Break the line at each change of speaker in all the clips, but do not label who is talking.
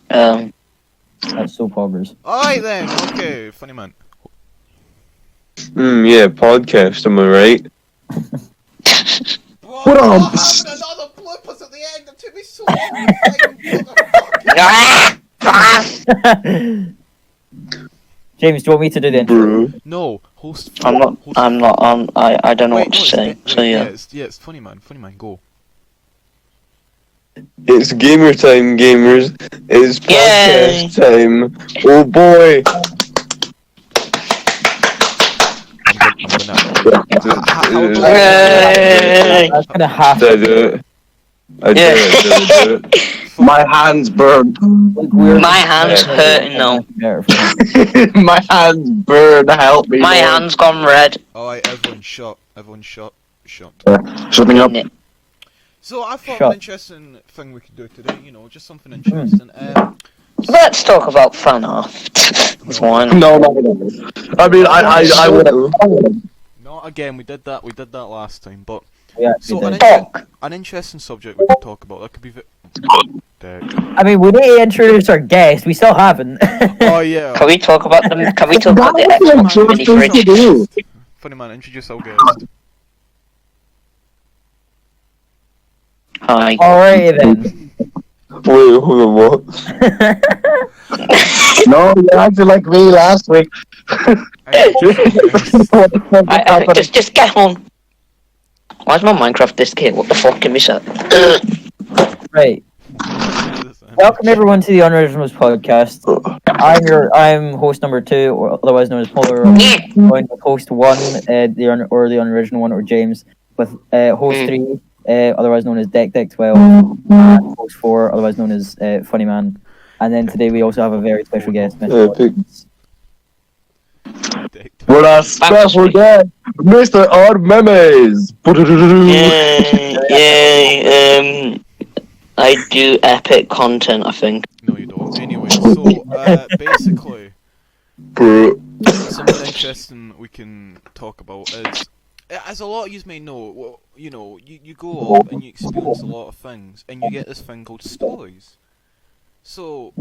That's soap operas.
Alright then, okay, funny man.
Yeah, podcast, am I right?
Bro,
What
I'm
on?
not having another bloopers at the end. It took me so long to fucking
James, do you want me to do the intro?
Bro.
No, host.
I don't know what to say. So yeah.
It's funny man, go.
It's gamer time, gamers. It's podcast time. Oh boy.
That's gonna happen.
Did it. I did it.
My hands burn.
My hands hurting now.
My hands burn. Help me.
My
Lord.
hands gone red.
Alright, everyone shut.
Shutting up.
So I thought
Shut.
an interesting thing we could do today, just something interesting.
Let's talk about fan art. That's one.
No. I mean, I would.
Not again, we did that last time, but
Yeah,
so
we did.
an interesting subject we could talk about, that could be
I mean, we need to introduce our guest. We still haven't.
Oh yeah.
Can we talk about them? Can we talk about the Xbox mini fridge?
Funny man, introduce our guest.
Hi.
Alrighty then.
Wait, hold on, what?
No, you acted like me last week. What the fuck is happening?
Just get on. Why's my Minecraft disc here? What the fuck can we say?
Right. Welcome everyone to the Unoriginals Podcast. I'm host number 2, or otherwise known as Polar. Joined with host 1, the unoriginal one, or James, with host 3, otherwise known as Deck12, and host 4, otherwise known as Funny Man. And then today we also have a very special guest, Mr.
Epic.
What a special guest, Mr. Odd Memes.
I do epic content, I think.
No, you don't. Anyway, so basically,
Bro.
something interesting we can talk about is, as a lot of you may know, well, you go up and you experience a lot of things, and you get this thing called stories. So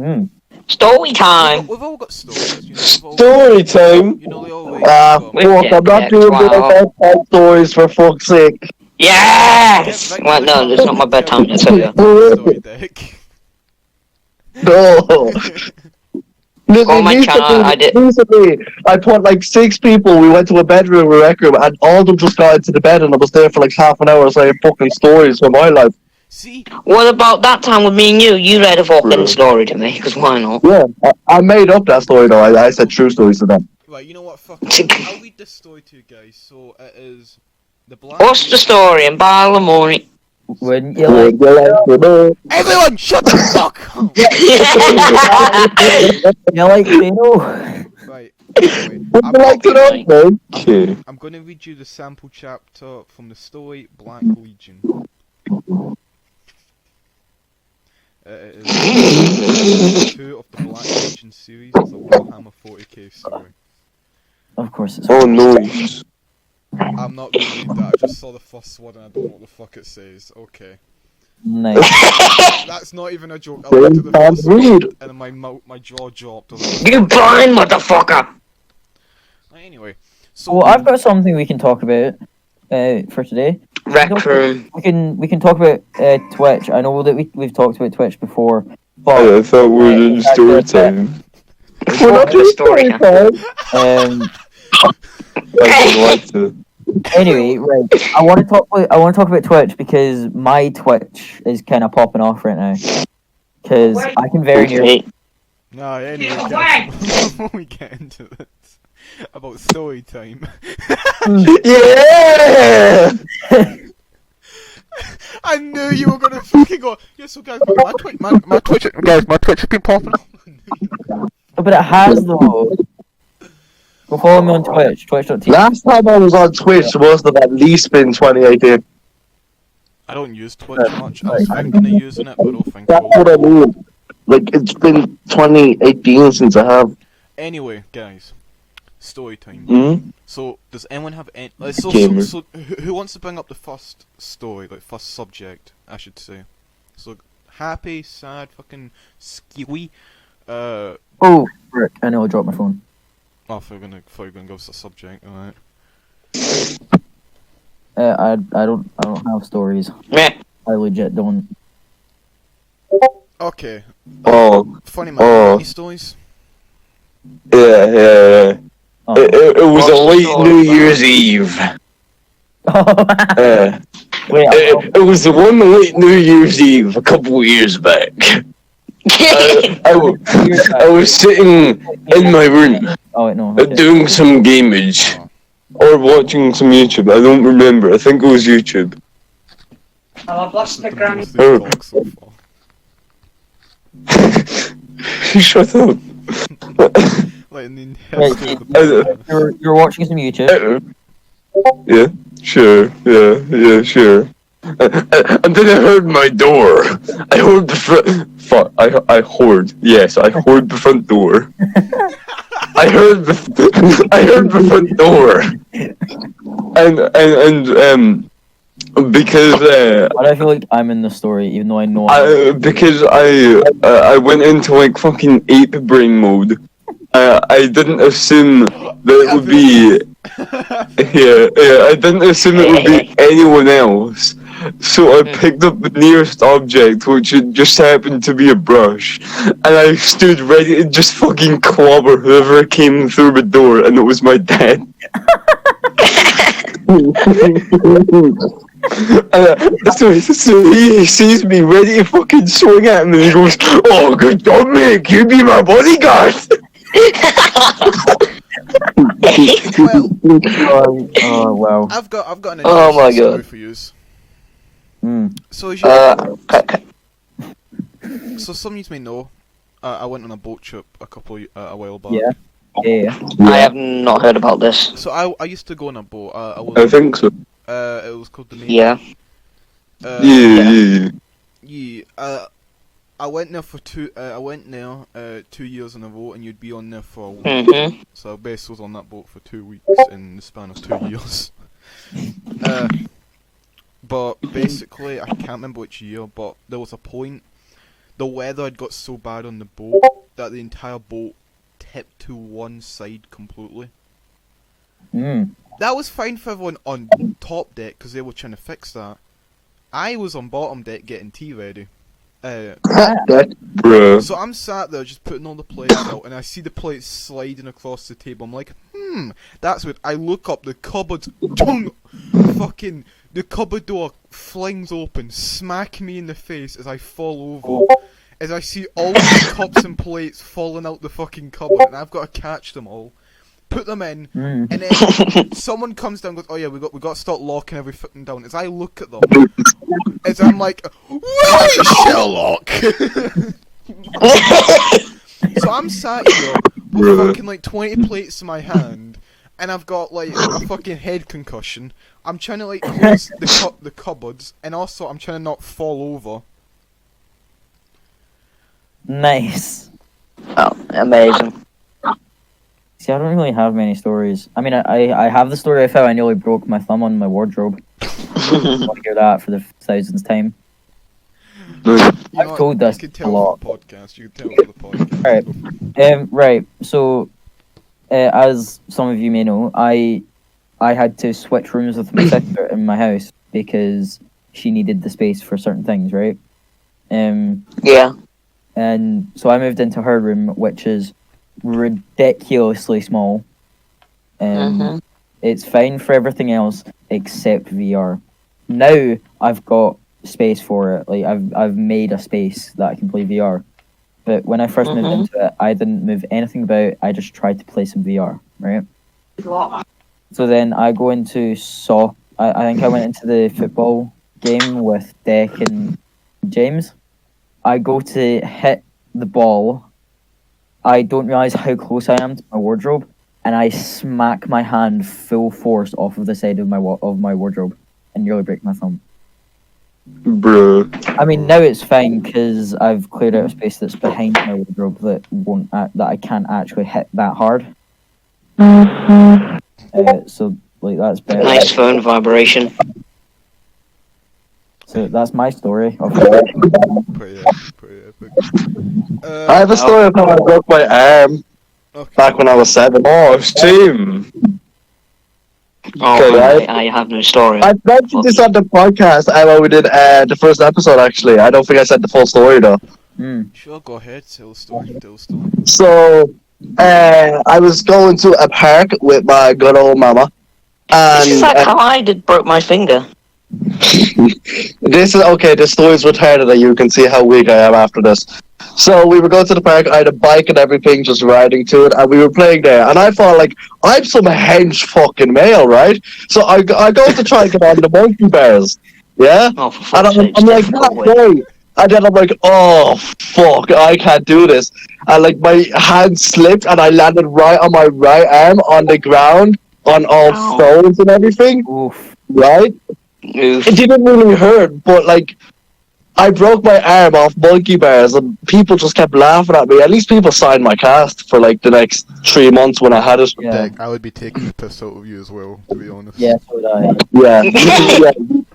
Story time.
we've all got stories.
Story time.
They always.
Fuck, I'm not doing bedtime stories for fuck's sake.
Yes. Well, no, it's not my bedtime. It's okay.
Story deck.
No.
On my channel, I did.
Recently, I put like 6 people. We went to a bedroom, a rec room, and all of them just got into the bed, and I was there for like half an hour saying fucking stories from my life.
See?
What about that time with me and you? You read a fucking story to me, because why not?
Yeah, I made up that story though. I said true stories to them.
Right, you know what? Fuck it. I'll read this story to you guys. So it is the black.
What's the story in Balamoni?
Wouldn't you like
Everyone, shut the fuck up!
you like Dino?
Right.
Would you like to know, man?
Okay.
I'm going to read you the sample chapter from the story Black Legion. It is 2 of the Black Legion series. It's a Warhammer 40k story.
Of course it's
Oh no.
I'm not going to read that. I just saw the first one and I don't know what the fuck it says. Okay.
nice.
That's not even a joke. I looked at the first one and my jaw dropped.
You blind motherfucker!
Anyway, so
Well, I've got something we can talk about for today.
Rec room.
We can talk about Twitch. I know that we've talked about Twitch before, but
I thought we were doing story time.
We're not doing story time.
I would like to.
Anyway, right. I want to talk about Twitch because my Twitch is kind of popping off right now. Because I can very nearly.
no, anyway, guys, before we get into this about story time.
Yeah.
I knew you were gonna fucking go. Yeah, so guys, my Twitch has been popping up.
But it has though. Go follow me on Twitch. Twitch.tv.
Last time I was on Twitch must have at least been 2018.
I don't use Twitch much. I was thinking of using it, but I don't think I
That's
will.
what I mean. Like, it's been 2018 since I have.
Anyway, guys, story time. So, does anyone have any? So who wants to bring up the first story, like first subject, I should say? So, happy, sad, fucking skewy.
Oh, frick, I nearly dropped my phone.
Oh, I thought you were gonna give us a subject, alright.
I don't have stories.
Meh.
I legit don't.
Okay.
Oh,
Funny man, any stories?
yeah.
Oh.
It was
What's
a
the
late
story
New
about?
Year's Eve.
Wait,
It was the one late New Year's Eve a couple of years back. I was sitting in my room
oh wait, no. Okay.
doing some gamage or watching some YouTube. I don't remember. I think it was YouTube.
I've lost the gram.
Most they've talked so far.
Shut up.
Like in the
Right,
history of the podcast.
You're watching some YouTube.
Yeah, sure. Yeah, sure. And then I heard my door. I heard the front. Fuck. I heard. Yes, I heard the front door. I heard the front door. And because
Why do I feel like I'm in the story, even though I know?
because I went into like fucking ape brain mode. I didn't assume that it would be I didn't assume it would be anyone else. So I picked up the nearest object, which just happened to be a brush, and I stood ready to just fucking clobber whoever came through the door, and it was my dad. So he sees me ready to fucking swing at him, and he goes, "Oh, good job, mate. You be my bodyguard."
Oh wow.
I've got an
Oh my
interesting story
God.
for you.
Mm.
So as you so some of you may know, I went on a boat trip a while back.
Yeah. Yeah.
I have not heard about this.
So I used to go on a boat.
I think so.
It was called the Main.
Yeah.
Yeah.
Yeah. I went there for 2 years in a row, and you'd be on there for a week.
Mhm.
So I basically was on that boat for 2 weeks in the span of 2 years. But basically, I can't remember which year, but there was a point, the weather had got so bad on the boat that the entire boat tipped to one side completely.
Mm.
That was fine for everyone on top deck, because they were trying to fix that. I was on bottom deck getting tea ready.
Bruh.
So I'm sat there just putting all the plates out, and I see the plates sliding across the table. I'm like, that's weird. I look up, the cupboard's fucking, the cupboard door flings open, smack me in the face as I fall over. As I see all the cups and plates falling out the fucking cupboard, and I've got to catch them all, put them in, and then someone comes down and goes, "Oh yeah, we got to start locking everything down." As I look at them, as I'm like, "Where is Sherlock?" So I'm sat here with fucking like 20 plates in my hand, and I've got like a fucking head concussion. I'm trying to like close the cupboards, and also I'm trying to not fall over.
Nice.
Oh, amazing.
See, I don't really have many stories. I mean, I have the story of how I nearly broke my thumb on my wardrobe. I want to hear that for the thousandth time.
You
I've
know
told
what?
this
You could
a
tell
lot.
for the podcast. You could tell for the podcast.
Right. So, as some of you may know, I had to switch rooms with my sister in my house because she needed the space for certain things, right?
Yeah.
And so I moved into her room, which is ridiculously small. It's fine for everything else except VR. Now I've got space for it. Like I've made a space that I can play VR. But when I first moved into it, I didn't move anything about. I just tried to play some VR, right? So then I go into I think I went into the football game with Deck and James. I go to hit the ball. I don't realise how close I am to my wardrobe, and I smack my hand full force off of the side of my wardrobe and nearly break my thumb.
Bruh.
I mean, now it's fine because I've cleared out a space that's behind my wardrobe that I can't actually hit that hard. So like that's better.
Nice phone vibration.
So that's my story.
Pretty epic.
I have a story of how I broke my arm
Okay.
back when I was 7.
Oh, same.
Oh,
Okay,
I have no story.
I mentioned this on the podcast when we did the first episode, actually. I don't think I said the full story, though.
Sure, go ahead. Tell the story.
So, I was going to a park with my good old mama.
This is
And
like how I broke my finger.
this story's retarded, and you can see how weak I am after this. So we were going to the park, I had a bike and everything, just riding to it, and we were playing there, and I thought, like, I'm some hench fucking male, right? So I go to try and get on the monkey bars, yeah?
Oh, for
And
fuck's sake,
I'm like,
difficult way.
okay. And then I'm like, oh, fuck, I can't do this. And, like, my hand slipped, and I landed right on my right arm on the ground, on all
Ow.
stones and everything,
Oof.
right?
Oof.
It didn't really hurt, but, like, I broke my arm off monkey bars, and people just kept laughing at me. At least people signed my cast for, like, the next 3 months when I had it.
Yeah.
Dick, I would be taking the piss out of you as well, to be honest.
Yeah, so would I.
Yeah,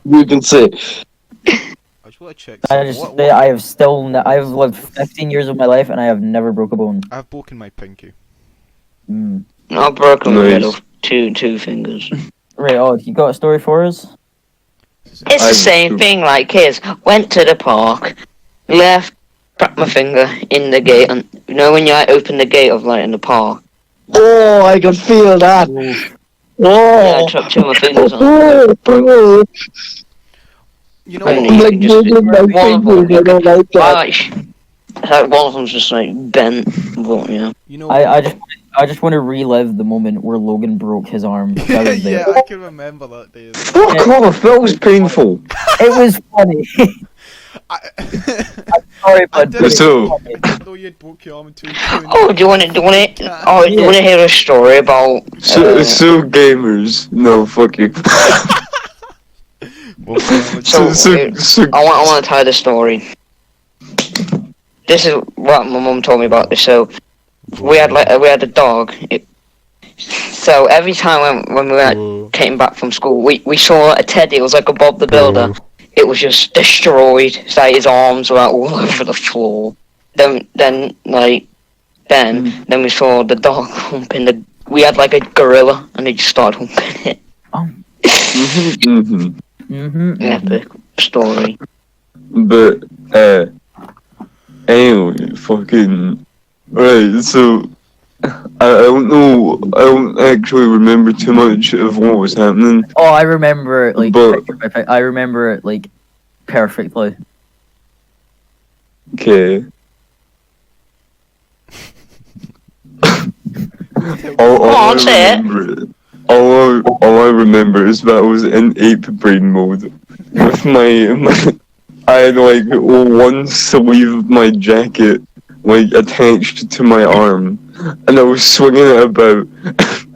you can see.
I just want to check.
I just say I've lived 15 years of my life and I have never broke a bone.
I've broken my pinky.
I've broken the middle. Two fingers.
Right, you got a story for us?
It's the same thing like his. Went to the park, left, cracked my finger in the gate, and you know when you open the gate of like in the park?
Oh, I can feel that.
Yeah, I
Oh.
chopped two of my fingers on.
You know
And
what?
you
Like,
can just
moving my fingers, I don't like that.
Like one of them's just like bent, but yeah.
You know.
I just want to relive the moment where Logan broke his arm. I was there.
Yeah, I can remember that day.
Fuck off, that was painful.
It was funny. Sorry,
I
bud.
didn't
So-
know you had broke your arm until you
Oh, do you want to hear a story about?
So gamers. No, fuck you.
So, I want to tell the story. This is what my mum told me about this. So we had a dog. So every time when we came back from school, we saw a teddy. It was like a Bob the Builder. It was just destroyed. So his arms were all over the floor. Then we saw the dog humping the. We had like a gorilla, and he just started humping it. Epic story.
But anyway, fucking right. So I don't actually remember too much of what was happening.
Oh, I remember it like
But-
picture by picture. I remember it like perfectly.
Okay.
on, say it.
All I remember is that I was in ape brain mode with my I had like one sleeve of my jacket like attached to my arm, and I was swinging it about,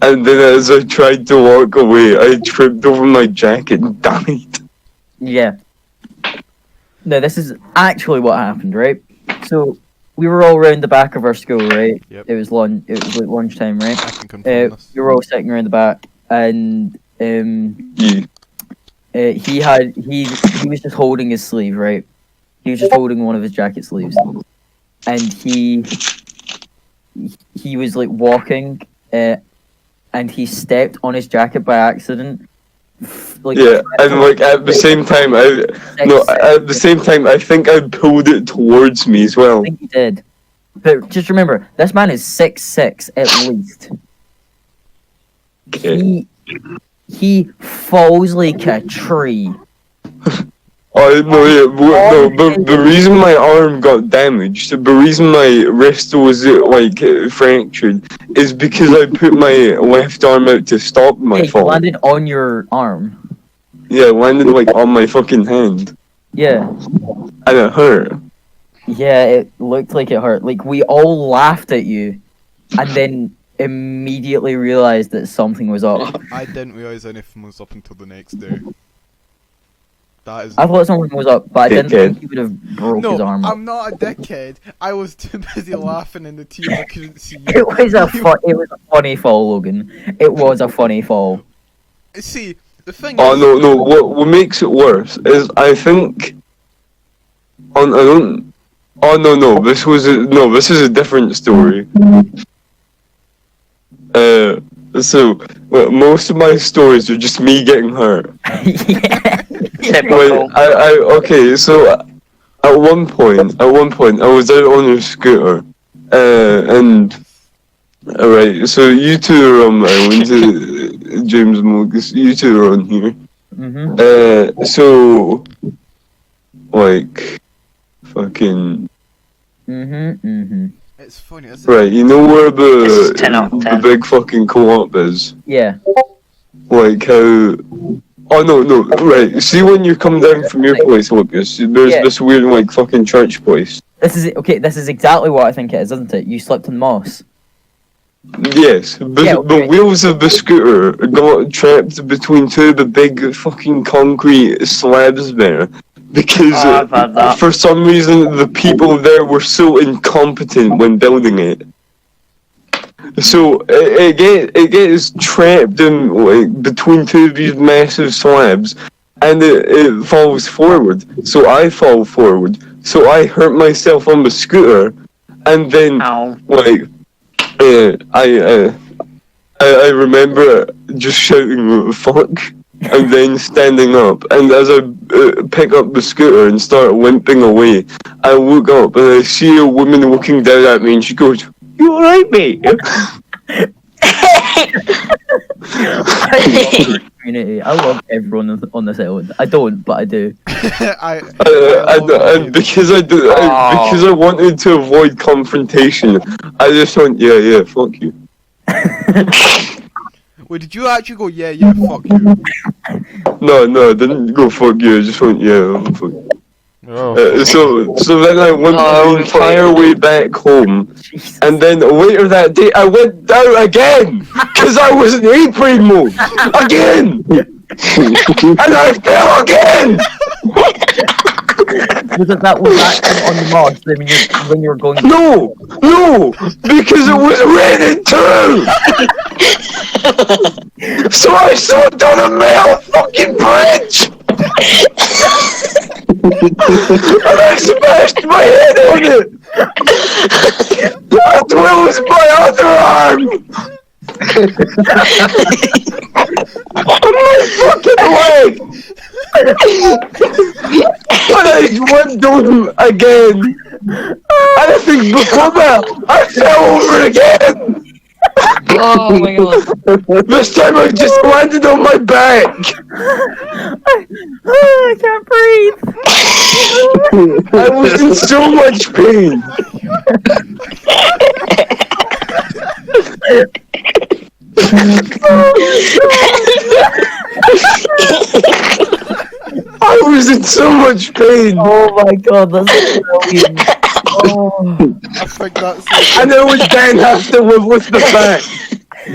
and then as I tried to walk away, I tripped over my jacket and died.
Yeah. No, this is actually what happened, right? So we were all around the back of our school, right?
Yep.
It was like lunchtime, right?
I can confirm this.
We were all sitting around the back, and
Yeah.
he was just holding his sleeve, right? He was just holding one of his jacket sleeves, and he was like walking, and he stepped on his jacket by accident.
Yeah, and like at the same time, I think I pulled it towards me as well.
I think he did. But just remember, this man is 6'6" at least.
Okay.
He falls like a tree.
But the reason my arm got damaged, the reason my wrist was fractured, is because I put my left arm out to stop my
He
fall.
landed on your arm.
Yeah, it landed like on my fucking hand,
Yeah.
and it hurt.
Yeah, it looked like it hurt. Like, we all laughed at you, and then immediately realized that something was up.
I didn't realise anything was up until the next day. That is.
I thought something was up, but I didn't
Dickhead.
think he would have broke his
No,
arm up.
I'm not a dickhead. I was too busy laughing in the team. I couldn't see you.
It was a funny fall, Logan. It was a funny fall.
See, The thing
Oh
is,
no. What makes it worse is I think. I don't. Oh no. This is a different story. So most of my stories are just me getting hurt.
Typical.
Okay. So at one point, I was out on a scooter, and alright. So you two are on my island, James and Lucas. You two are on here. So like, fucking.
it's funny.
Right, you know where
This is 10 out of
the
10.
big fucking co-op is?
Yeah.
Like how... Oh no, right. See when you come down from your place, Lucas, there's this weird like fucking church place.
This is exactly what I think it is, isn't it? You slipped on moss.
Yes, but the wheels of the scooter got trapped between two of the big fucking concrete slabs there. Because
I've had that.
for some reason the people there were so incompetent when building it. So it gets trapped in like between two of these massive slabs, and it falls forward. So I fall forward. So I hurt myself on the scooter, and then
Ow.
like I remember just shouting "fuck" and then standing up. And as I pick up the scooter and start limping away, I look up and I see a woman looking down at me, and she goes, "You alright, mate?"
Community. I love everyone on this island. I don't, but I do.
And because because I wanted to avoid confrontation, I just went, yeah, fuck you.
Wait, did you actually go, yeah, fuck you?
No, I didn't go fuck you. I just went, yeah, fuck you.
Oh.
So then I went the entire way back home, and then later that day I went down again because I was in airplane mode again, and I fell again.
Was that on the moss when you were going?
No, because it was raining too. So I slipped on a metal fucking bridge. And I smashed my head on it! As well as my other arm! On my fucking leg! And I went down again! And I think before that, I fell over again!
Oh my god.
This time I just landed on my back!
I can't breathe.
I was in so much pain! I was in so much pain!
Oh my god, that's brilliant. Oh.
I think that's it.
And I would then have to live with the fact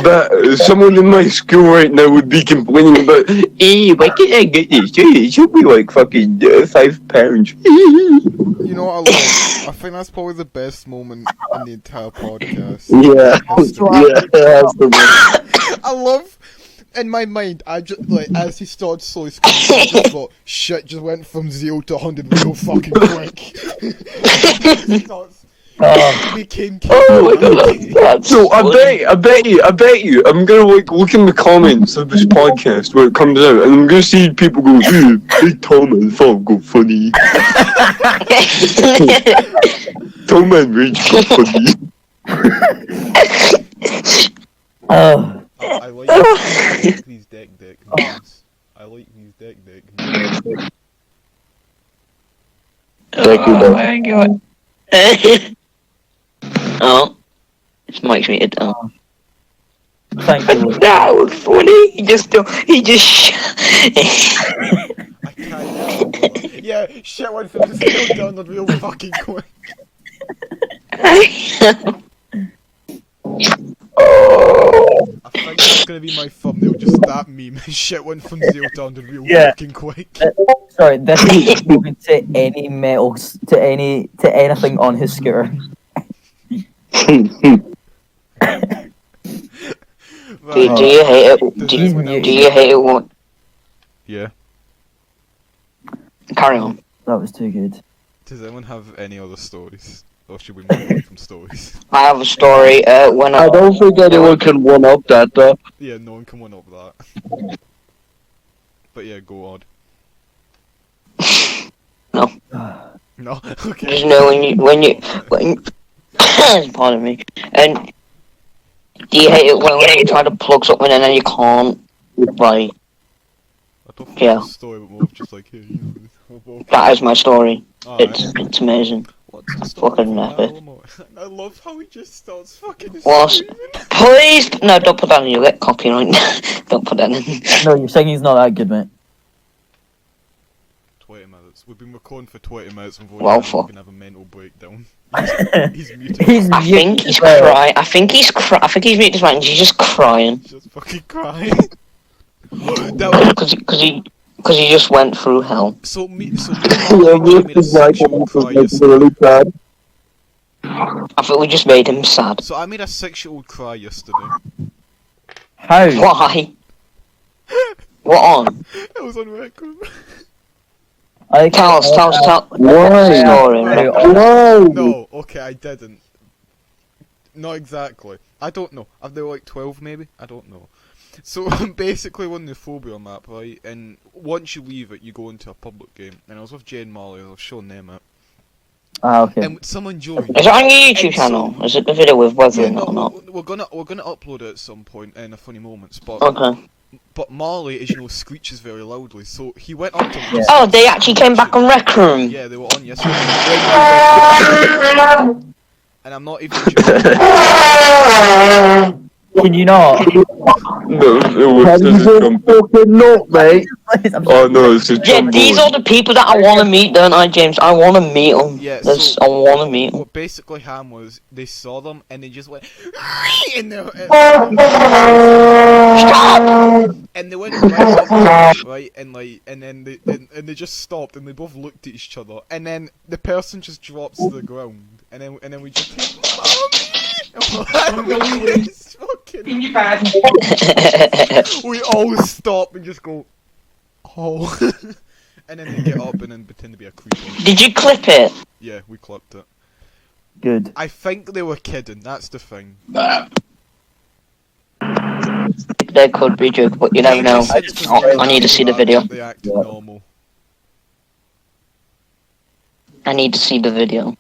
that someone in my school right now would be complaining about, hey, why can't I get this? It should be like fucking £5.
You know what I love? I think that's probably the best moment in the entire podcast.
Yeah.
I love, in my mind, I just, like, as he started slowly screaming, I just thought, shit just went from 0 to 100 real fucking quick. Became
Oh my god, so I bet you, I'm gonna like look in the comments of this podcast where it comes out, and I'm gonna see people go, "Hey, Big Tom and Fog go funny." Tom and Rage go funny.
I like these deck moves. I like these deck moves.
Oh my god. Oh, this makes me dumb.
Thank you.
That was funny. He just.
I can't. Yeah, shit went from the scale down the real fucking quick. I think that's gonna be my thumbnail, just that meme. Shit went from 0 down to real fucking quick.
Sorry, this is spoken to any metals, to anything on his scooter.
Do you hate it? Do you hate it?
Yeah.
Carry on.
That was too good.
Does anyone have any other stories? Or should we move on from stories?
I have a story. When
I don't think anyone can one up that though.
Yeah, no one can one up that. But yeah, go on.
No.
No? Okay.
Just know when you pardon me. And do you hate it when you try to plug something and then you can't? Like,
I don't think
Yeah.
it's a story, but more of just like, here, you know.
that is my story.
Alright.
It's amazing.
What's the story
fucking
for
epic.
Alamo? I love how he just starts fucking
What?
screaming.
Please, no, don't put that in. You'll get copyright. Don't put that in.
No, your singing's not that good, mate.
20 minutes. We've been recording for 20 minutes and
Well,
we're
fuck.
gonna have a mental breakdown.
He's
He's muted.
I think he's crying. I think he's muted his mic and he's just crying.
Just fucking crying. That was,
Because he just went through hell.
so me
Yeah,
actually made a
this is like
sexual cry yesterday.
really bad.
I thought we just made him sad.
So I made a 6-year-old cry yesterday.
How?
Why? What on?
It was on record.
Tell us.
Why?
Story.
Whoa!
No, okay, I didn't. Not exactly. I don't know. They were like 12 maybe? I don't know. So I'm basically on the phobia map, right? And once you leave it, you go into a public game. And I was with Jay and Molly, I was showing them it.
Ah, okay.
And someone joined.
Is it on your YouTube
And so-
channel? Is it the video with Wesley
Yeah,
in it or not?
we're gonna upload it at some point in a funny moments, but
Okay.
Marley, as you know, screeches very loudly, so he went up to me.
Yeah.
Oh, they actually came back on Rec Room.
Yeah, they were on yesterday. And I'm not even joking.
Can you not?
No, it was
Have you
just a
been
jump.
fucking nut, mate?
Oh no, it's a
Yeah,
jump.
these are the people that I want to meet, don't I, James? I want to meet them.
Yeah,
I want to meet them.
what basically happened was they saw them and they just went and they
Stop!
and they went right and then they just stopped and they both looked at each other and then the person just drops to the ground and then we just hear, Mommy! It's fucking... We all stop and just go, oh. And then they get up and then pretend to be a creeper.
Did you clip it?
Yeah, we clipped it.
Good.
I think they were kidding, that's the thing.
They could be joke, but you never know. I need to see the video.
They acted normal.
I need to see the video.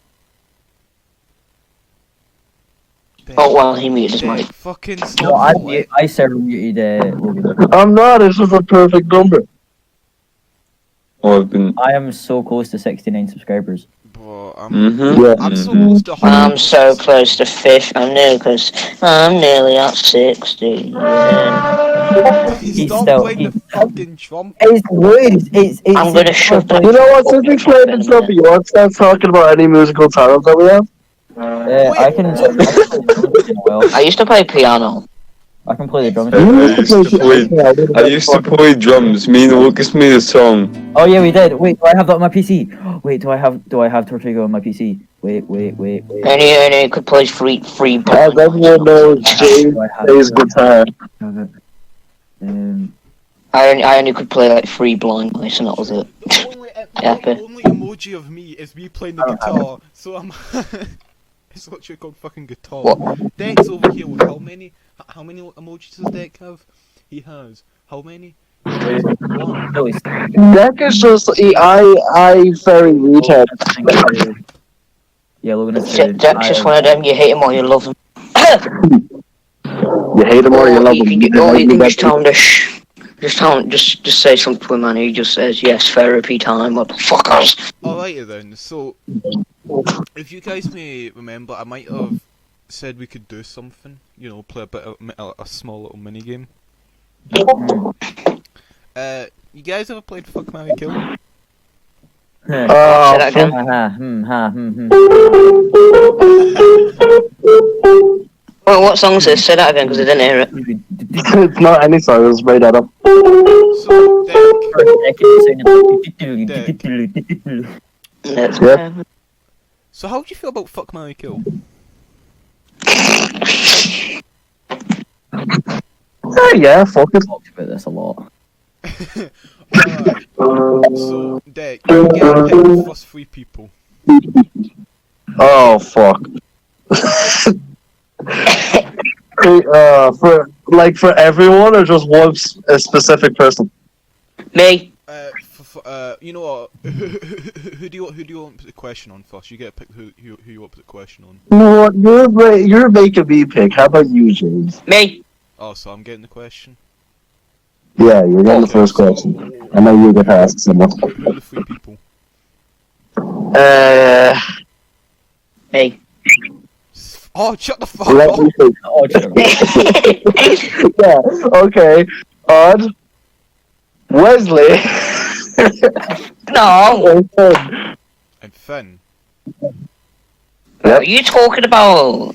Oh well, he muted his mic.
Fucking
No,
stop.
I server muted Logan.
I'm not, it's just a perfect number.
Oh, I've been.
I am so close to 69 subscribers.
Bro,
Mm-hmm.
I'm so close to 100.
I'm so close to 50. I'm nearly at 60. Yeah.
He's
He's
not
still-
playing the
he's-
fucking trumpet.
It's good. It's
I'm gonna shut the-
You know what, since we played this number, you want to start talking about any musical talents that we have?
I can well.
I used to play piano.
I can play the drums.
I used to play drums. Me and Lucas made a song.
Oh yeah, we did. Wait, do I have that on my PC? Wait, do I have Tortuga on my PC? Wait.
Any could play free
As
band.
everyone knows, James
Do I have
plays
it?
guitar.
I only could play like free blind mice and that was it.
The
Epic.
only emoji of me is me playing the guitar, so I'm... It's literally called fucking guitar.
What?
Deck's over here with how many emojis does Deck have? He has how many? One.
No, it's
Deck is just, I very retard.
yeah, Logan is
Jack's just one of them, you hate him or you love him.
You hate him or you love him.
You can just tell him to shh. Just say something to him and he just says, yes, therapy time, motherfuckers.
Alrighty then, so... If you guys may remember, I might have said we could do something. You know, play a bit of a small little mini game. You guys ever played Fuck, Marry, Kill?
Say that again. Well, what song is this? Say that again because I didn't hear it.
It's not any song, it's made that up.
So,
Let's
Yep.
so how do you feel about Fuck, Marry, Kill?
Yeah, fuck it.
Talked about this a lot.
Alright. So, Dick, you get to pick the first 3 people.
Oh fuck. For everyone or just one a specific person?
Me.
You know what? Who do you want to put the question on first? You get to pick who you want to put the question on.
You know what? You're making me pick. How about you, James?
Me.
Oh, so I'm getting the question?
Yeah, you're getting the
Okay,
first
so-
question. And then you get to ask someone.
Who are the 3 people?
Me.
Oh, shut the fuck
Let
up!
me think.
Oh, sure.
Yeah, okay. Odd. Wesley.
No.
And Finn.
And Finn.
What are you talking about?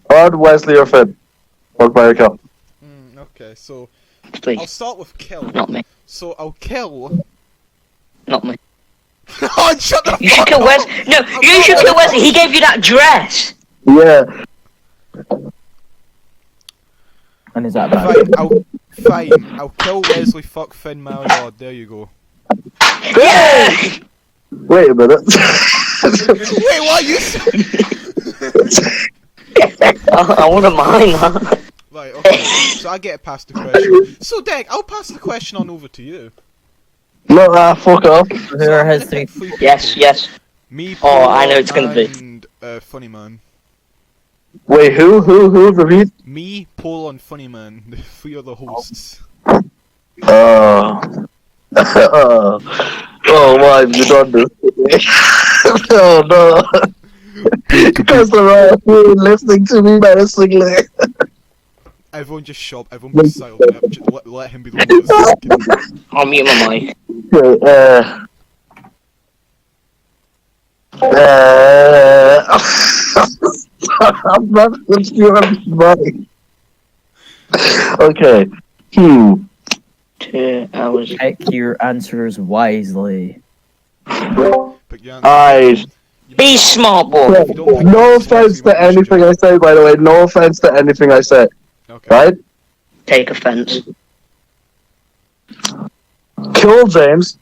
Odd, Wesley, or Finn? What by your kill?
Okay, so I'll
Please.
start with kill.
Not me.
So I'll kill.
Not me.
Oh, shut the
You should
fuck
kill
up!
Wesley. No, you should kill Wesley. He gave you that dress.
Yeah.
And is that bad?
Fine, I'll kill Wesley, fuck Finn, marry Odd. There you go.
Yeah.
Wait a minute.
Wait, what you saying?
I wouldn't mind that.
Right, okay. So I get to pass the question. So, Dick, I'll pass the question on over to you.
No, fuck off.
Who
So
are
I'm
his
gonna
3?
pick 3 people.
Yes.
Me,
Oh, I know
Paul,
it's gonna be.
and Funny Man.
Wait, who, repeat?
Me, Paul, and Funny Man, the 3 other hosts.
Oh, why have you done this? Oh no. Because they're all here listening to me menacingly.
Everyone just shut up, everyone be silent, just let him be the one that's thinking.
I'll mute my mic.
Okay, I'm not sure I'm funny. Okay.
2 hours.
Pick your answers wisely.
But yeah,
Be smart, boy.
if you don't pick
No
this,
offense
you
to
should
anything I
just-
say, by the way. No offense to anything I say.
Okay.
Right?
Take offense.
Kill James.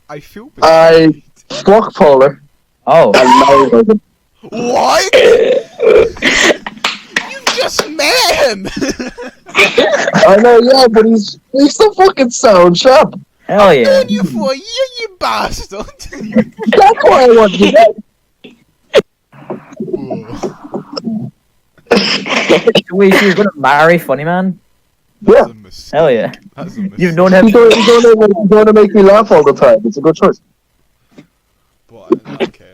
I feel
I fuck Polar.
Oh,
And marry Logan.
What? You just met him!
I know, yeah, but he's so fucking sound sharp.
hell yeah.
Known you for a year, you bastard!
That's why I want to get.
So wait, so you're gonna marry Funny Man?
Yeah.
That's a mistake.
Hell yeah.
That's a mistake.
You've known him.
He's going to make me laugh all the time. It's a good choice.
But, okay.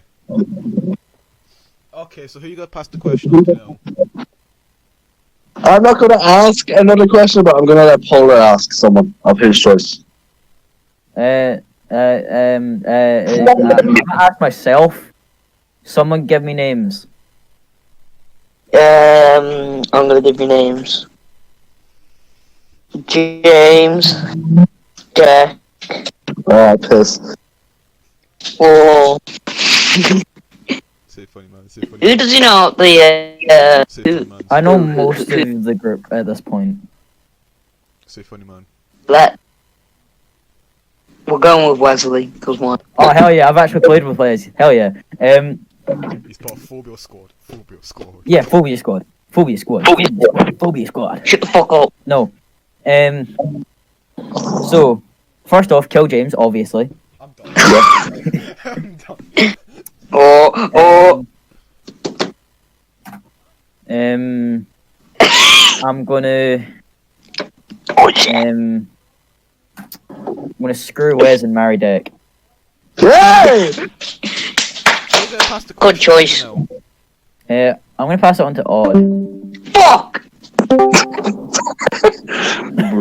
Okay, so who you got to pass the question on to now?
I'm not going to ask another question, but I'm going to let Polar ask someone of his choice.
I'm gonna ask myself. Someone give me names.
I'm gonna give you names. James. Jack.
Oh, piss.
Or
Say funny man, say funny
who
man.
does he know? The
Say funny man.
I know most of the group at this point.
Say funny man.
we're going with Wesley because one.
Oh hell yeah, I've actually played with players. Hell yeah.
He's part of Phobia Squad. Phobia Squad.
Yeah, Phobia Squad. Phobia Squad. Phobia Squad.
Shut the fuck up.
No. So, first off, kill James, obviously.
I'm done. I'm done.
Or
I'm gonna screw Wes and marry Dick.
Yay!
Who's gonna pass the
Good
question
choice.
on to
I'm gonna pass it on to Odd.
fuck!
Bruh.
now?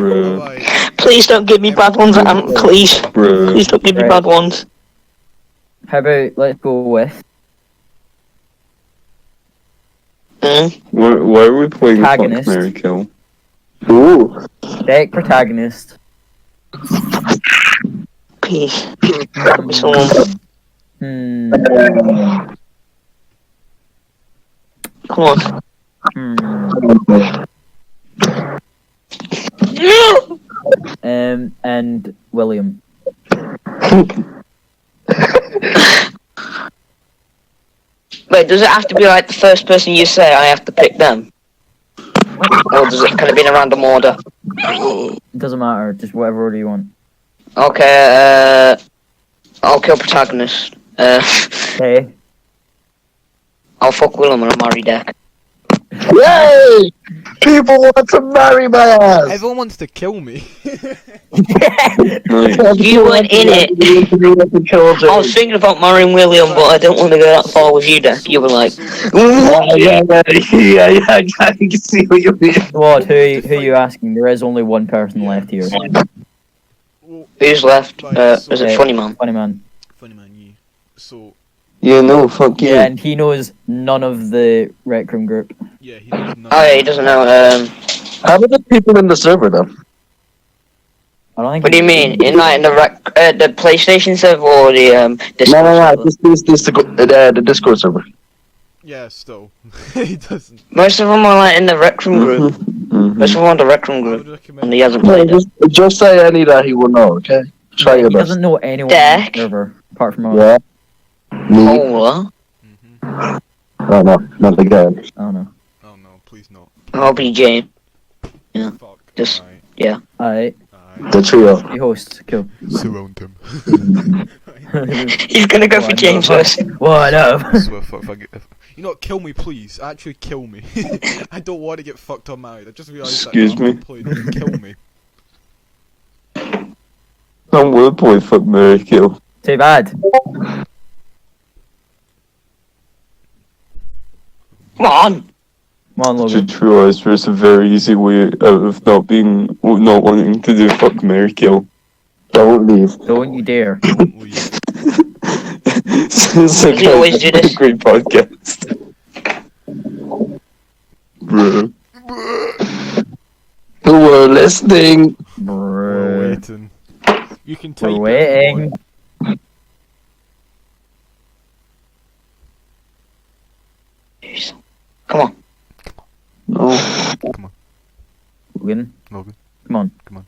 Right.
Please don't give me bad ones. Please,
Bruh.
please don't give me bad ones.
How about let's go with
Why are we playing Fuck,
Protagonist.
Marry, Kill?
Ooh.
Dick protagonist.
Please, grab me someone. Come on.
and William.
Wait, does it have to be like the first person you say? I have to pick them, or can it be in a random order?
It doesn't matter. Just whatever order you want.
Okay. I'll kill protagonist.
Okay.
I'll fuck Willem and I'll marry Deck.
Yay! People want to marry my ass!
Everyone wants to kill me.
You weren't in it. I was thinking about marrying William, but I don't want to go that far with you, Deck. You were like,
Yeah, I can see what you mean.
What? Who are you asking? There is only one person left here.
who's left?
Right, so-
Is it Funny Man?
Funny man.
Funny man, you. So,
Yeah, no, fuck you.
Yeah, and he knows none of the Rec Room group.
yeah, he knows none.
Oh, yeah, he doesn't know.
How about the people in the server then?
I don't think.
What do you mean? In the PlayStation server or the Discord
No,
server?
the Discord server.
Yeah, still. He doesn't.
Most of them are like in the Rec Room group.
Mhm.
Most of them are in the Rec Room
I
group,
would
and
recommend.
he hasn't
No,
played it.
just say any that he will know, okay? Try your
He
best.
doesn't know anyone
Deck.
on the server apart from us.
Yeah. Me?
Oh,
Mhm.
Oh no, not the guy.
I don't know.
Oh no, please not.
I'll be James. Yeah.
Fuck.
Just-
Alright.
Alright,
Alright.
The trio.
you host. Cool.
Surround him.
He's gonna go for James first.
What up?
I swear, fuck, if I get, you know what, kill me, please. Actually, kill me. I don't want to get fucked or married. I just realised
Excuse
that.
me?
Please, kill me.
I'm gonna play fuck Mary Kill.
Too bad.
Come on.
Come on, Logan.
Just realised there's a very easy way out of not wanting to do fuck Mary Kill.
Don't leave.
Don't you dare.
Don't leave.
It's like
You always do this.
a great podcast. Bro.
We're listening.
We're
Brrr.
waiting. You can type
We're
it,
waiting.
boy.
Come on.
No.
Logan.
Logan.
Come on.
Come on.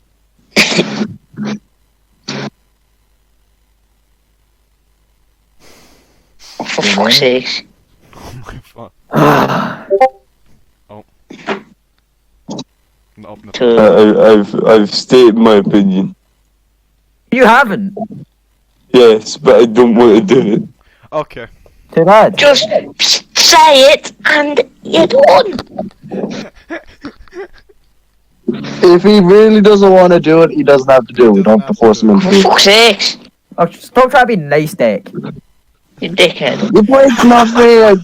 Oh, for fuck's sake.
Oh my fuck. No, no.
I've stated my opinion.
You haven't.
Yes, but I don't want to do it.
Okay.
Too bad.
Just say it and you're done.
If he really doesn't want to do it, he doesn't have to do it. We don't have to force him
For
into it.
fuck's sake.
Oh, stop trying to be nice, Deck.
You dickhead.
The point's not fair.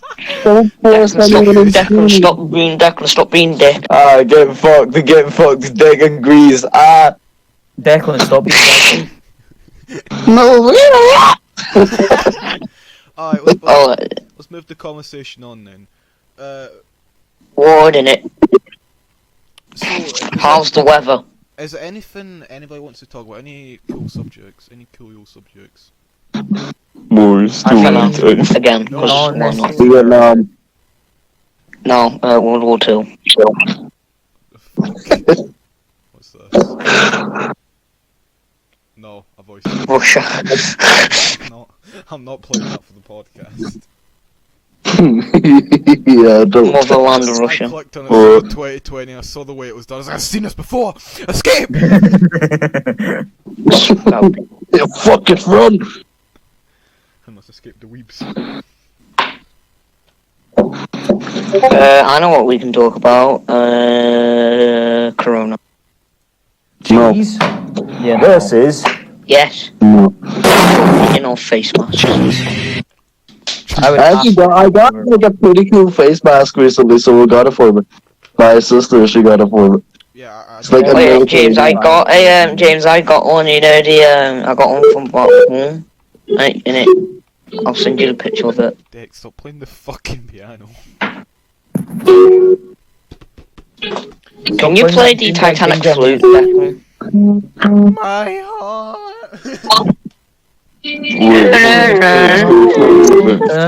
Don't force anyone into
Declan,
it.
stop being Declan, stop being Dick.
Get fucked, Dick agrees.
Declan, stop being Declan.
No,
Alright,
Oh,
let's move the conversation on then.
ward in it.
So,
How's the weather?
is there anything anybody wants to talk about? Any cool subjects? Any cool subjects?
More
I
story
fell out
time.
again.
No,
'Cause
no,
why not?
Vietnam.
No, World War II.
What's this? No, a voice.
Russia.
I'm not playing that for the podcast.
Yeah, don't.
Motherland of
I
Russia.
clicked on it for 2020 and I saw the way it was done. I was like, I've seen this before! Escape!
Yeah, fucking run.
I must escape the weeps.
I know what we can talk about. Corona.
No.
Cheese? Yeah, no.
This is
Yes.
No.
You know, face masks.
I would
I got like a pretty cool face mask recently, so we got it for me. My sister, she got it for me.
Yeah, I
It's like a
Oh yeah,
military
James, I
mask.
got a James, I got one. You know I got one from back home. In it, I'll send you the picture of it.
Dick, stop playing the fucking piano.
Can you play the Titanic flute, Declan?
My heart!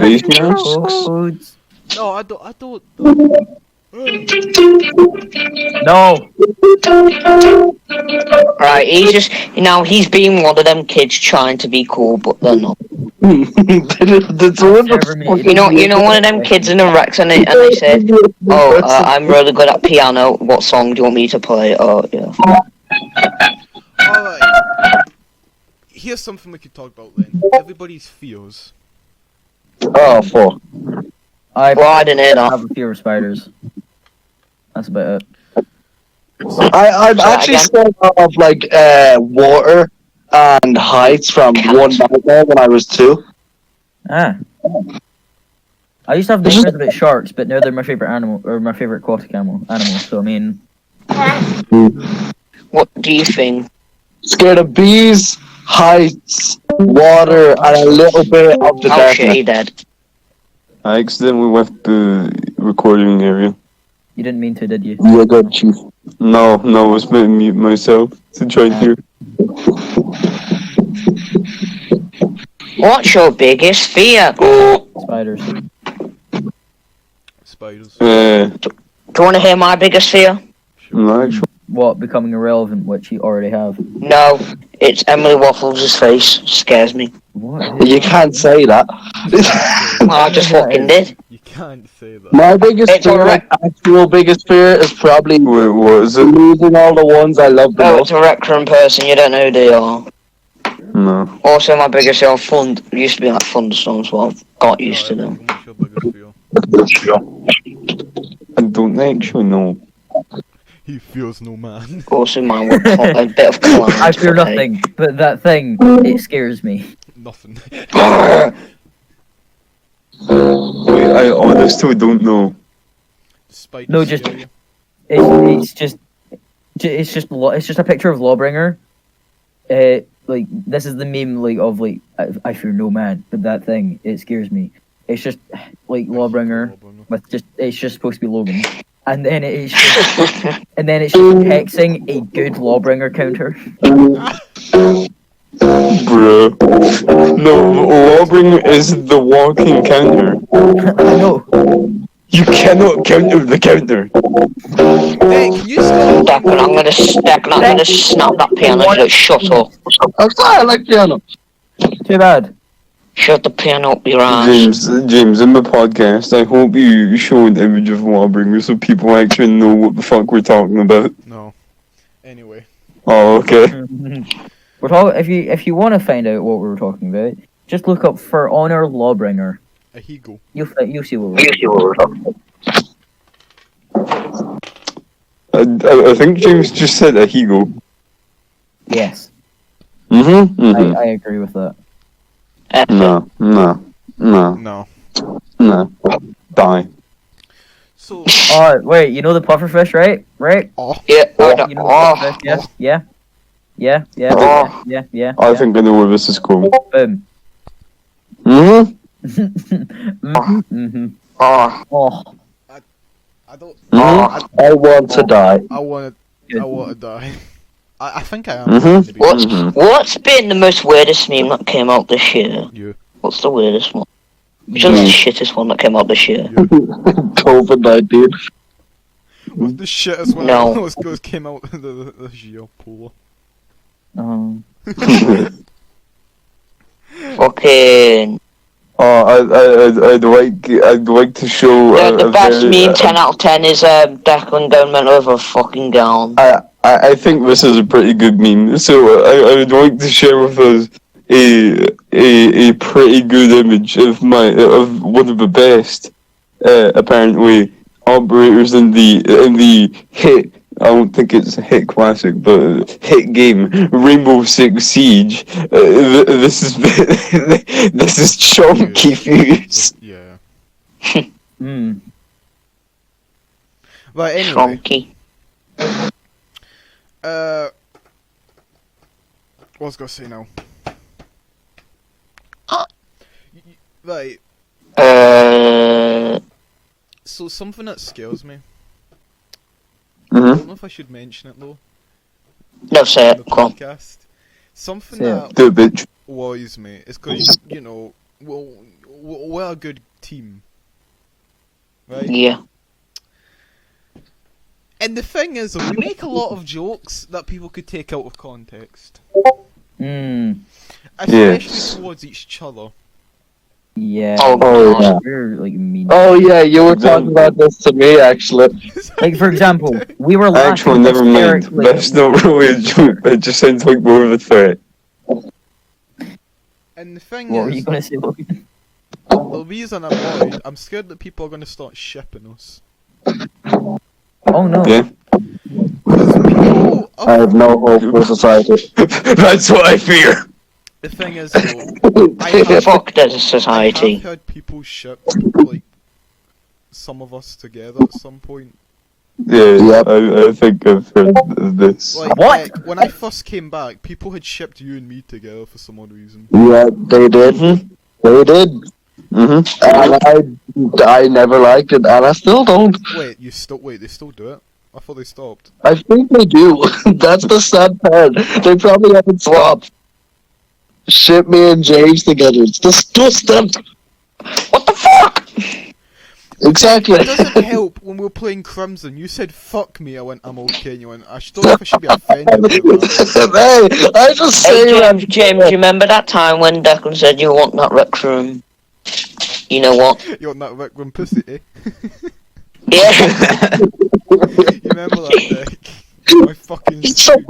Face masks?
Foods.
No, I don't.
No.
Right, he's being one of them kids trying to be cool, but they're not.
Never made
You know, one of them kids in a Rex, and they said, "Oh, I'm really good at piano. What song do you want me to play?" Oh, yeah.
Alright. Here's something we could talk about then. Everybody's fears.
Oh, fuck.
I
didn't hear that.
have a fear of spiders. That's about it.
I'm actually scared of like water and heights from one nightmare when I was 2.
Ah. I used to have nightmares about sharks, but now they're my favorite animal, or my favorite aquatic animal. So I mean,
What do you think?
Scared of bees, heights, water, and a little bit of the
Oh shit,
darkness.
he dead.
I accidentally left the recording area.
you didn't mean to, did you?
You're good, chief.
No, I was meant to mute myself to try and hear.
What's your biggest fear?
Spiders.
Spiders.
Do you want to hear my biggest fear?
No, actually.
What, becoming irrelevant, which you already have?
No, it's Emily Waffles' face. Scares me.
What?
You can't say that.
I just fucking did.
You can't say that.
My biggest
It's
fear,
alright.
actual biggest fear, is probably
Wait, what is it?
losing all the ones I love the
Oh,
most.
it's a rec room person. You don't know who they are.
No.
Also, my biggest fear used to be like thunderstorms, but I've got used to them.
What's your biggest fear?
I don't actually know.
He fears no man.
Also, mine were a bit of clowns.
I fear
okay.
nothing, but that thing, it scares me.
Nothing.
Wait, I honestly don't know.
Spiders
No, just-
scare you?
It's just a picture of Lawbringer. Like this is the meme like of like I fear no man, but that thing it scares me. It's just like Lawbringer with it's just supposed to be Logan, and then it's just hexing a good Lawbringer counter.
Bruh. No, Lawbringer is the walking counter.
I know.
You cannot counter the counter.
Hey, can you stop?
Declan, I'm gonna snap that piano. Like, shut up.
I'm sorry, I like piano.
Too bad.
Shut the piano up your ass.
James, in the podcast, I hope you show an image of Lawbringer so people actually know what the fuck we're talking about.
No. Anyway.
Oh, okay.
We're talking. If you want to find out what we were talking about, just look up For Honor Lawbringer.
A Hego.
You'll see what we're talking about.
I think James just said a Hego.
Yes,
Mm-hmm.
I agree with that.
No.
No.
Die.
So.
Oh wait, you know the pufferfish, right? Right?
Oh.
Yeah,
You know the pufferfish? Yeah. Yeah.
I think I know where this is going.
Boom.
Mm-hmm.
Mm-hmm.
Oh,
I don't.
Mm-hmm.
I want to die.
I want to die. I think I am.
Mhm.
To be
what's
honest.
what's been the most weirdest meme that came out this year?
You.
What's the weirdest one? Which is the shittest one that came out this year?
COVID-19.
What's the shittest one
No.
that came out this year? Polar.
Fucking.
Oh, I'd like to show.
The best
very,
meme 10 out of 10 is Declan going mental over a fucking gown.
I think this is a pretty good meme. So I would like to share with us a pretty good image of one of the best apparently operators in the hit. I don't think it's a hit classic, but hit game Rainbow Six Siege. This is Chunky Fuse.
Yeah.
Mm.
Right. Anyway.
Funky.
What was I gonna say now? Right. So something that scares me. I
Mm-hmm.
don't know if I should mention it though.
No, say
On
it.
the
Come on.
podcast. Something
Say it.
that
Do it, bitch.
worries me is because you know we're a good team, right?
Yeah.
And the thing is, we make a lot of jokes that people could take out of context. Especially towards each other.
Yeah.
Oh, yeah.
We're like mean.
Oh yeah, you were talking about this to me actually.
Like for example, we were laughing
Actually, never mind.
hysterically.
That's not really a joke. It just sounds like more of a threat.
And the thing
What were
is,
you gonna say, Logan?
the reason I'm worried, I'm scared that people are going to start shipping us.
Oh no.
Yeah.
Because people...
I have no hope for society.
That's what I fear.
The thing is, though,
Fuck the
I
society.
have heard people ship, like, some of us together at some point.
Yeah,
Yep.
I think I've heard of this.
Like,
What?
when I first came back, people had shipped you and me together for some odd reason.
Yeah, they did. They did.
Mm-hmm.
And I never liked it, and I still don't.
Wait, they still do it? I thought they stopped.
I think they do. That's the sad part. They probably haven't stopped. Ship me and James together. It's disgusting.
What the fuck?
Exactly.
It doesn't help when we were playing Crimson. You said fuck me, I went I'm okay, and you went I don't know if I should be offended by that.
Hey, I just
Hey,
say
James, you remember that time when Declan said you want that rec room? You know what?
You want that Rick Room pussy, eh?
Yeah.
You remember that, Dick? My fucking suit.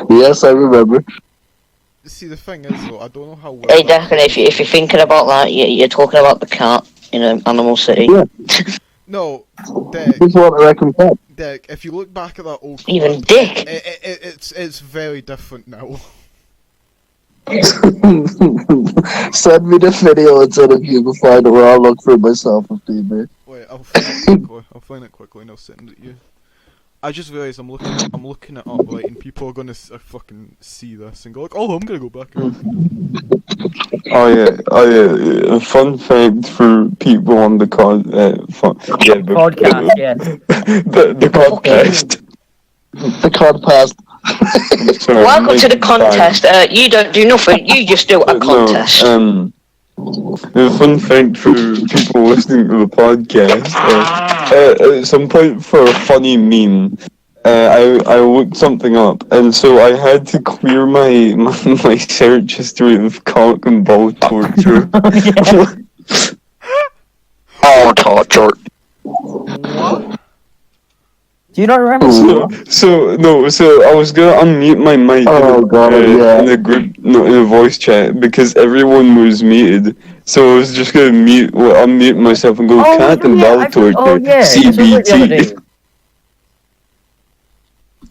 Yes, I remember.
See, the thing is, though, I don't know how well...
Hey, Declan, if you're thinking about that, you're talking about the cat in Animal City.
Yeah.
No, Dick,
This is what I recommend.
Dick, if you look back at that old
Even
clip,
Dick.
it's very different now.
Send me the video instead of you before I do it. I'll look for it myself if need be.
Wait, I'll find it quickly and I'll send it to you. I just realised I'm looking it up, right, and people are gonna fucking see this and go like, oh, I'm gonna go back.
Oh yeah. A fun fact for people on the
Podcast, yeah.
the podcast.
The contest.
Sorry,
Welcome to the contest. You don't do nothing. You just do a contest.
No, the fun fact for people listening to the podcast, at some point for a funny meme, I looked something up, and so I had to clear my search history of cock and ball torture.
Oh, torture.
What?
Do you not remember?
So I was gonna unmute my mic in a group, no, in a voice chat, because everyone was muted. So I was just gonna unmute myself and go cat and ball torture, CBT.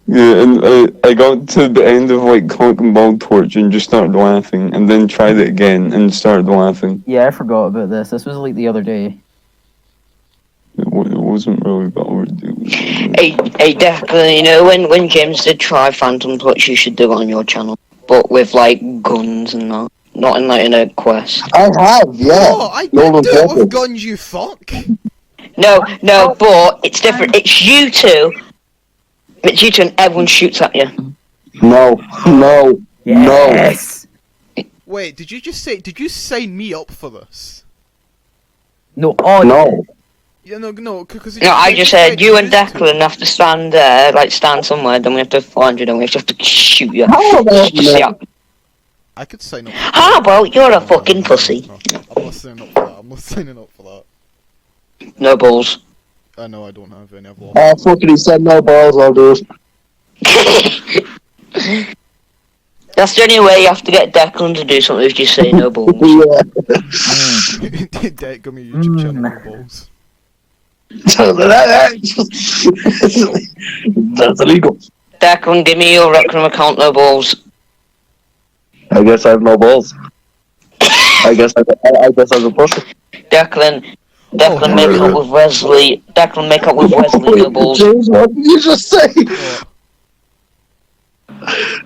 Yeah, and I got to the end of like cock and ball torture and just started laughing, and then tried it again and started laughing.
Yeah, I forgot about this. This was like the other day.
It wasn't really what we were doing.
Hey, Declan, you know when James did try Phantom Touch, you should do it on your channel, but with like guns and that, not in like in a quest.
I have, yeah.
Oh, I did do it with guns, you fuck.
No, but it's different. It's you two. It's you two, and everyone shoots at you.
No.
Yes.
Wait, did you sign me up for this?
No.
No.
Yeah, no, because...
No, I just said you and Declan have to stand there, stand somewhere, then we have to find you, then we have to shoot you.
I could sign up.
How about you're a fucking pussy?
No, I'm not signing up for that.
No balls.
I know I don't have any. I've lost.
Oh, fucking he said no balls, I'll do it.
That's the only way you have to get Declan to do something if you say no balls.
Yeah.
Dick, give me a YouTube channel, no balls.
That's illegal.
Declan, give me your Rec Room account, no balls.
I guess I have no balls. I guess I'm a pussy.
Declan, make up with Wesley. Declan, make up with Wesley, no balls.
James, what did you just say?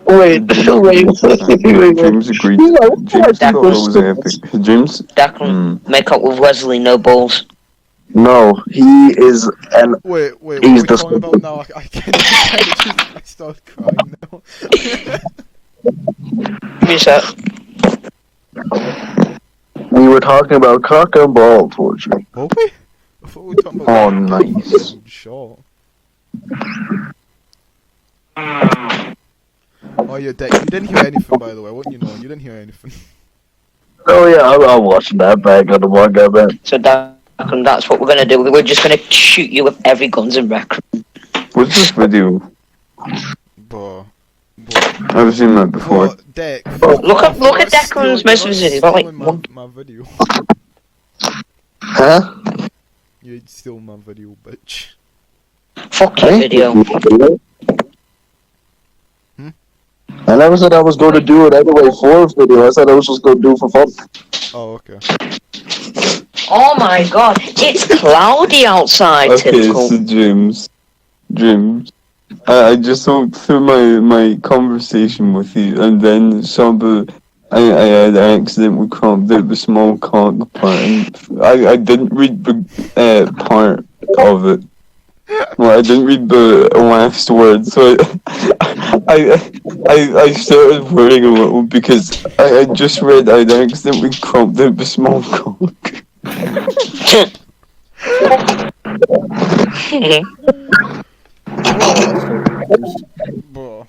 Wait.
James agreed. James thought it was epic. James?
Declan, make up with Wesley, no balls.
No, he is an...
Wait, what
he's
are we talking about now? I can't I start crying now.
Give me a sec.
We were talking about cock and ball torture.
Were we? thought we were talking about
Oh, nice.
shot. Oh, yeah, Dick, you didn't hear anything, by the way. What you know? You didn't hear anything.
Oh yeah, I'm watching that back on the manga, man.
So that's what we're gonna do. We're just gonna shoot you with every guns in rec room.
What's this video?
Bro.
I've seen that before.
Bro, Dick.
Look at Declan's messages. He's got like
my,
one.
my video.
Huh?
You steal my video, bitch.
Fuck your video.
I never said I was going to do it anyway for a video. I said I was just going to do it for fun.
Oh, okay.
Oh my god, it's cloudy outside.
Okay,
Typical.
so James. I just went through my conversation with you, and then I had accidentally cropped out the small cock part, and I didn't read the part of it. Well, I didn't read the last word, so I started worrying a little because I just read I'd accidentally cropped out the small cock.
Bro.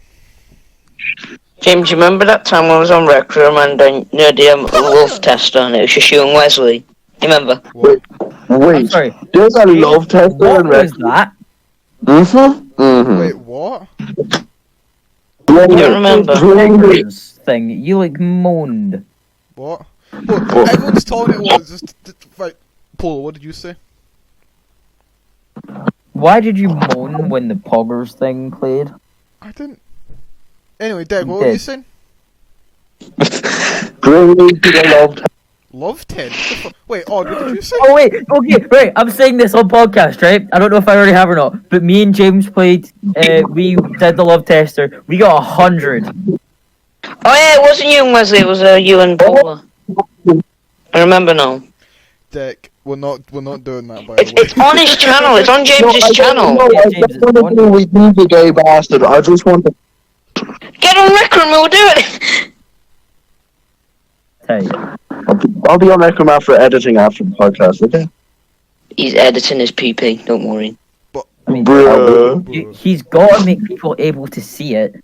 James, you remember that time I was on Rec Room and you did a love tester and it was just you and Wesley? You remember?
What?
Wait,
Sorry.
there's a love tester
What
in
was
Red.
that?
Wait, what?
You don't remember?
Fingers thing. You like moaned.
What? Well, everyone's told it was just right. Paul, what did you say?
Why did you moan when the Poggers thing played?
I didn't. Anyway, Dad, what
You
were you
did.
saying?
Bring me to the love tester.
Love 10? Wait, what did you say?
Oh wait, okay, right. I'm saying this on podcast, right? I don't know if I already have or not, but me and James played. We did the love tester. We got 100.
Oh yeah, it wasn't you and Wesley, it was you and Paula. I remember now.
Dick, we're not doing that, by
It's,
the way.
it's on his channel, it's on James's channel.
No,
Yeah,
I
James
just
is
want to
one.
do with you, the gay bastard. I just want to.
Get on Rec Room, we'll do it.
Hey,
I'll be on Necrom after editing after the podcast, okay?
He's editing his PP, don't worry.
I mean,
Bruh.
he's got to make people able to see it.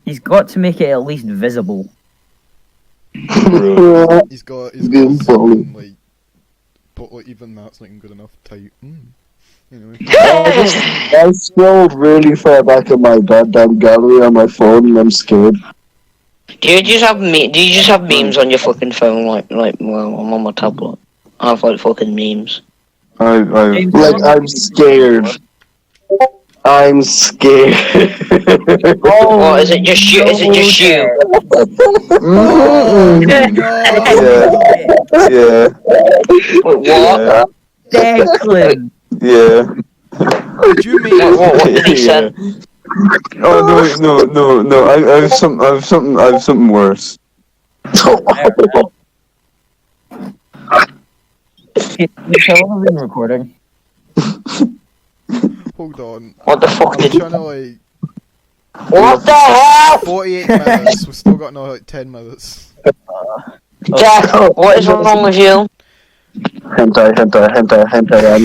He's got to make it at least visible.
Bruh.
He's got something, like, but like even that's not even good enough. Tight. Anyway.
I scrolled really far back in my goddamn gallery on my phone and I'm scared.
Do you just have memes on your fucking phone well, I'm on my tablet. I have like fucking memes.
Like, I'm scared. I'm scared.
Oh,
What, is it just you? Is it just you?
Yeah.
Wait, what?
Declan.
Yeah.
Did you mean?
What did he say?
Oh no! I have something worse.
How long have we been recording?
Hold on.
What the fuck
I'm
did he?
trying to like
What the hell?
48 minutes. We've still got another like 10 minutes.
Jack, what is wrong with you?
Hentai. I'm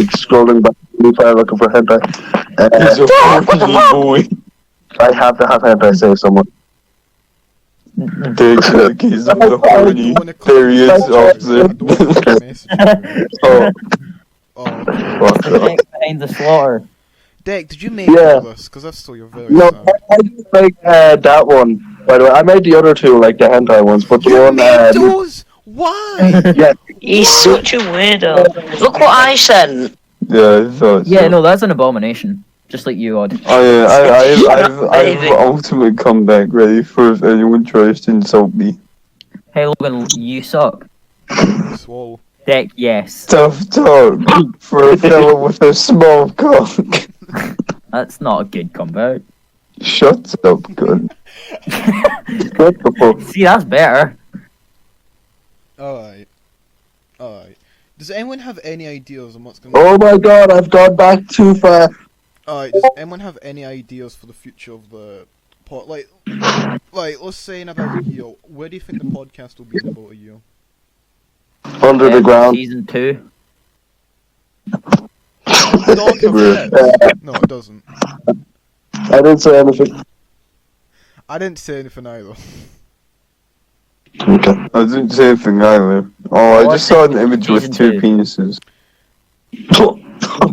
scrolling back really far looking for hentai.
He's a
Dad, what the
fucking
fuck?
boy.
I have to have hentai save someone.
Dick, he's a horny. There he is,
I
officer.
don't want to message.
Oh,
Oh,
fuck
The
up.
neck behind the slaughter.
Dick, did you make
Yeah.
all this? Because that's still your very
No,
sad.
I didn't make that one. By the way, I made the other two, like the hentai ones, but the
You
one,
made those? Why?
yeah,
He's such a weirdo. Look what I sent.
Yeah, I thought so.
Yeah, no, that's an abomination. Just like you, Odd.
I've ultimate comeback ready for if anyone tries to insult me.
Hey, Logan, you suck.
Swallow.
Deck, yes.
Tough talk for a fellow with a small cock.
That's not a good comeback.
Shut up, good. What the fuck?
See, that's better.
Alright. Does anyone have any ideas on what's going
oh my god, I've gone back too far.
Alright, does anyone have any ideas for the future of the pod? Like, let's say in about a year, where do you think the podcast will be in about a year?
Under the ground.
Season 2.
Dog have tits. No, it doesn't.
I didn't say anything.
I didn't say anything either.
Okay.
I didn't say anything either. Oh, I just saw an image with
Season
2
2.
penises.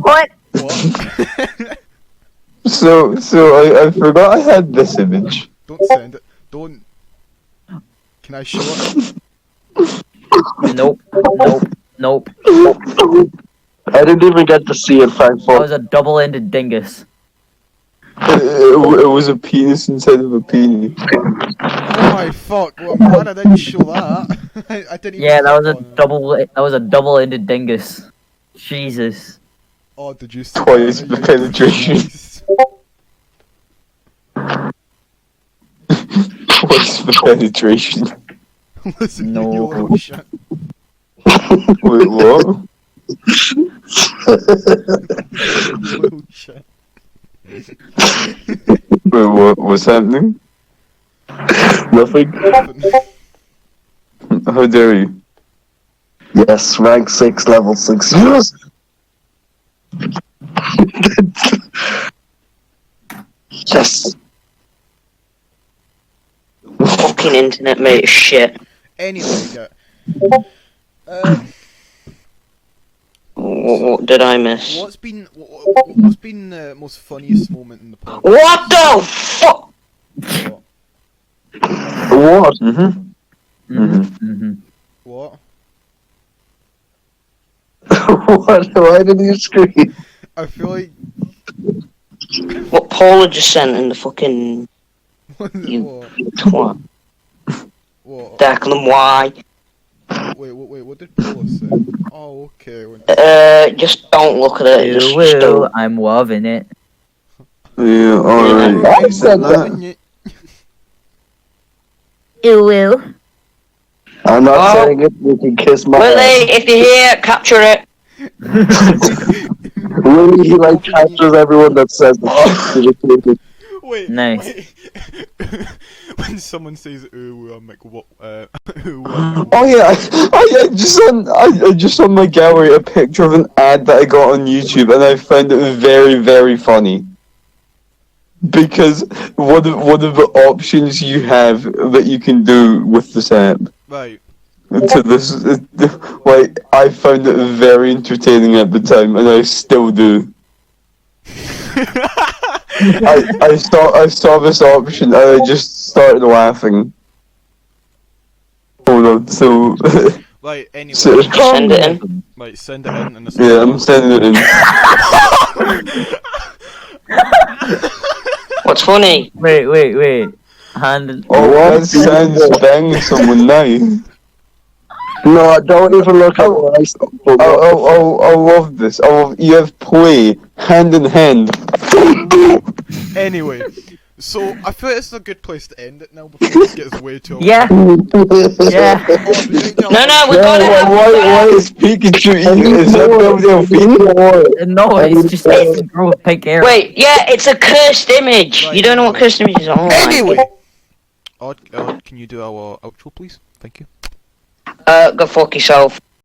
What?
What?
So I forgot I had this image.
Don't send it. Don't. Can I show it?
Nope. Nope.
I didn't even get to see it,
That
thankfully.
was a double-ended dingus.
It was a penis inside of a penis.
Oh my fuck! Well, I'm glad I didn't show that. I didn't even
Yeah, that
click
was
on it.
a double-ended dingus. Jesus.
Oh, did you see
Twice
that?
the penetration. Twice the penetration.
Listen,
No.
you little shit.
Wait, what?
You little shit.
Wait, what's happening?
Nothing.
How dare you?
Yes, rank 6, level 6. Yes! Yes.
Fucking internet, mate, is shit.
Anyway, yeah.
What did I miss?
What's been the most funniest moment in the podcast?
What the fuck?
What?
What?
Mm-hmm.
Mm-hmm.
What?
What? Why did you scream?
I feel like
What Paula just sent in the fucking
what?
You- twat.
What?
Declan, why?
Wait, what did Paula say? Oh, okay.
Just don't look at it. Just don't.
I'm loving it.
Yeah, alright.
I said that.
Ew.
I'm not
Oh.
saying it. You can kiss my
Willie,
ass.
if you're here, capture it.
Willie, he like captures everyone that says it.
Wait,
Nice.
wait. When someone says ooh, I'm like, what? Ooh, what?
Oh yeah, I just saw in my gallery a picture of an ad that I got on YouTube, and I found it very, very funny. Because one of the options you have that you can do with this app.
Right.
And so this, like, I found it very entertaining at the time, and I still do. I saw this option, and I just started laughing. Hold on, so
Right, anyway.
so
Send it in.
Right, send it in and it's
yeah, I'm sending it in.
What's funny?
Wait. Hand.
Oh, that sounds banging someone now.
No, don't even look at what I saw.
I love this. You have play hand in hand.
Anyway, so I feel it's a good place to end it now before this gets way too.
Yeah. Yeah.
No, we gotta have
Why is Pikachu eating? Is that Delphine?
No, it's just a girl with pink hair.
Wait, yeah, it's a cursed image.
Right,
You don't know what cursed image is. Oh my
Anyway,
God.
Odd, can you do our outro, please? Thank you.
Go fuck yourself.